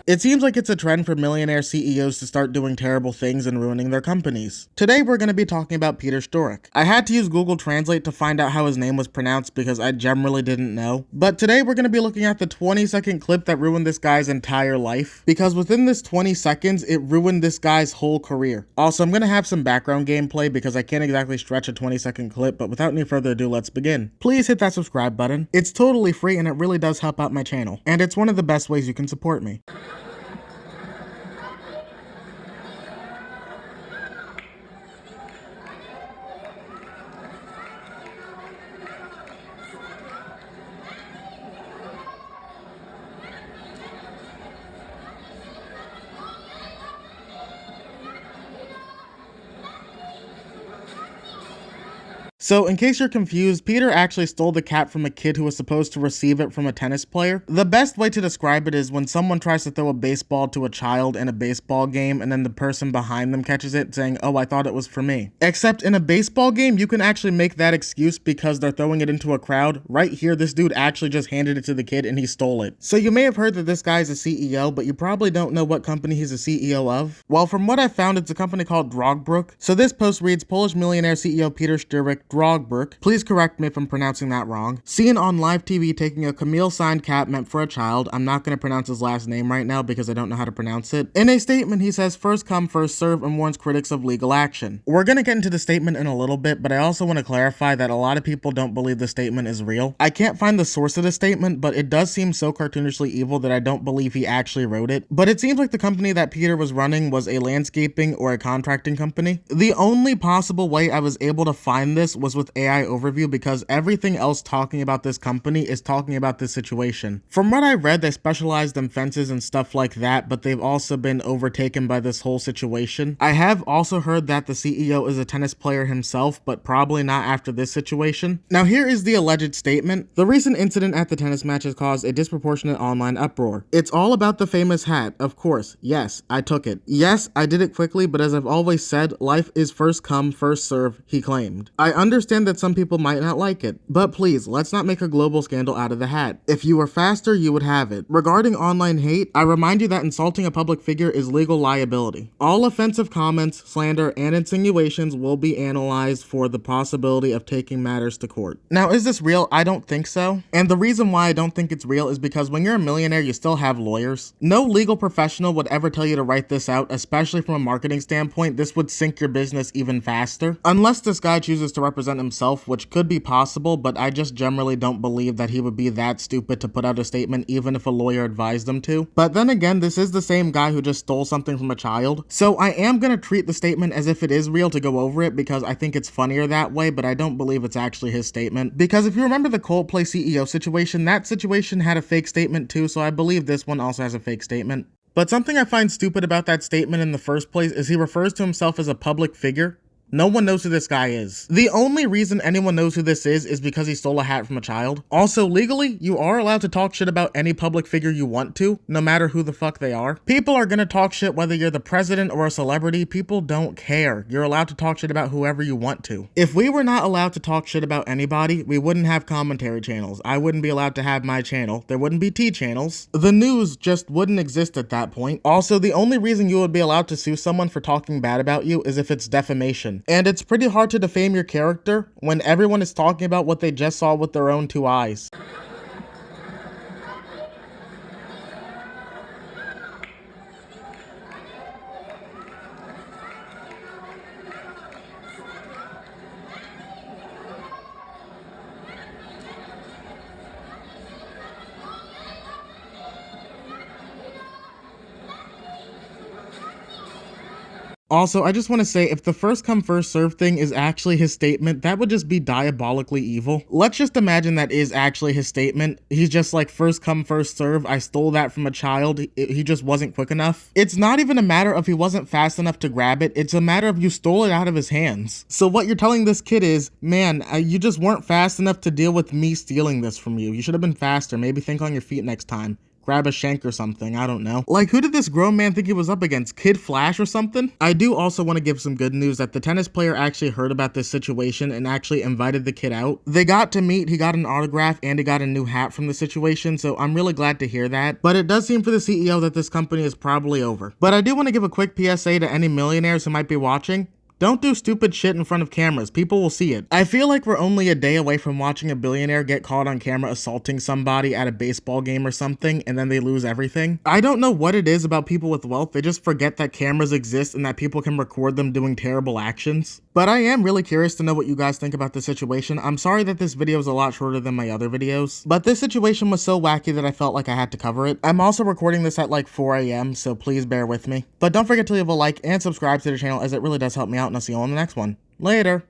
It seems like it's a trend for millionaire CEOs to start doing terrible things and ruining their companies. Today we're going to be talking about Piotr Szczurek. I had to use Google Translate to find out how his name was pronounced because I generally didn't know. But today we're going to be looking at the 20-second clip that ruined this guy's entire life, because within this 20 seconds it ruined this guy's whole career. Also, I'm going to have some background gameplay because I can't exactly stretch a 20-second clip, but without any further ado, let's begin. Please hit that subscribe button. It's totally free and it really does help out my channel, and it's one of the best ways you can support me. So, in case you're confused, Peter actually stole the cat from a kid who was supposed to receive it from a tennis player. The best way to describe it is when someone tries to throw a baseball to a child in a baseball game and then the person behind them catches it saying, "Oh, I thought it was for me." Except in a baseball game, you can actually make that excuse because they're throwing it into a crowd. Right here, this dude actually just handed it to the kid and he stole it. So you may have heard that this guy's a CEO, but you probably don't know what company he's a CEO of. Well, from what I found, it's a company called Drogbruk. So this post reads, Polish millionaire CEO Piotr Szczurek, drogbruk, please correct me if I'm pronouncing that wrong, seen on live TV taking a Camille-signed cat meant for a child. I'm not going to pronounce his last name right now because I don't know how to pronounce it. In a statement, he says, first come, first serve, and warns critics of legal action. We're going to get into the statement in a little bit, but I also want to clarify that a lot of people don't believe the statement is real. I can't find the source of the statement, but it does seem so cartoonishly evil that I don't believe he actually wrote it. But it seems like the company that Peter was running was a landscaping or a contracting company. The only possible way I was able to find this was with AI overview, because everything else talking about this company is talking about this situation. From what I read, they specialized in fences and stuff like that, but they've also been overtaken by this whole situation. I have also heard that the CEO is a tennis player himself, but probably not after this situation. Now here is the alleged statement. The recent incident at the tennis match has caused a disproportionate online uproar. It's all about the famous hat, of course. Yes, I took it. Yes, I did it quickly, but as I've always said, life is first come, first serve, he claimed. I understand that some people might not like it, but please, let's not make a global scandal out of the hat. If you were faster, you would have it. Regarding online hate, I remind you that insulting a public figure is legal liability. All offensive comments, slander, and insinuations will be analyzed for the possibility of taking matters to court. Now, is this real? I don't think so. And the reason why I don't think it's real is because when you're a millionaire, you still have lawyers. No legal professional would ever tell you to write this out, especially from a marketing standpoint. This would sink your business even faster. Unless this guy chooses to represent himself, which could be possible, but I just generally don't believe that he would be that stupid to put out a statement even if a lawyer advised him to. But then again, this is the same guy who just stole something from a child. So I am going to treat the statement as if it is real to go over it because I think it's funnier that way, but I don't believe it's actually his statement. Because if you remember the Coldplay CEO situation, that situation had a fake statement too, so I believe this one also has a fake statement. But something I find stupid about that statement in the first place is he refers to himself as a public figure. No one knows who this guy is. The only reason anyone knows who this is because he stole a hat from a child. Also, legally, you are allowed to talk shit about any public figure you want to, no matter who the fuck they are. People are gonna talk shit whether you're the president or a celebrity. People don't care. You're allowed to talk shit about whoever you want to. If we were not allowed to talk shit about anybody, we wouldn't have commentary channels. I wouldn't be allowed to have my channel. There wouldn't be T channels. The news just wouldn't exist at that point. Also, the only reason you would be allowed to sue someone for talking bad about you is if it's defamation. And it's pretty hard to defame your character when everyone is talking about what they just saw with their own two eyes. Also, I just want to say, if the first come first serve thing is actually his statement, that would just be diabolically evil. Let's just imagine that is actually his statement. He's just like, first come first serve, I stole that from a child, he just wasn't quick enough. It's not even a matter of he wasn't fast enough to grab it, it's a matter of you stole it out of his hands. So what you're telling this kid is, man, you just weren't fast enough to deal with me stealing this from you. You should have been faster, maybe think on your feet next time. grab a shank or something, I don't know. Like, who did this grown man think he was up against? Kid Flash or something? I do also want to give some good news that the tennis player actually heard about this situation and actually invited the kid out. They got to meet, he got an autograph, and he got a new hat from the situation, so I'm really glad to hear that. But it does seem for the CEO that this company is probably over. But I do want to give a quick PSA to any millionaires who might be watching. Don't do stupid shit in front of cameras. People will see it. I feel like we're only a day away from watching a billionaire get caught on camera assaulting somebody at a baseball game or something, and then they lose everything. I don't know what it is about people with wealth. They just forget that cameras exist and that people can record them doing terrible actions. But I am really curious to know what you guys think about the situation. I'm sorry that this video is a lot shorter than my other videos, but this situation was so wacky that I felt like I had to cover it. I'm also recording this at like 4 a.m., so please bear with me. But don't forget to leave a like and subscribe to the channel, as it really does help me out, and I'll see you all in the next one. Later!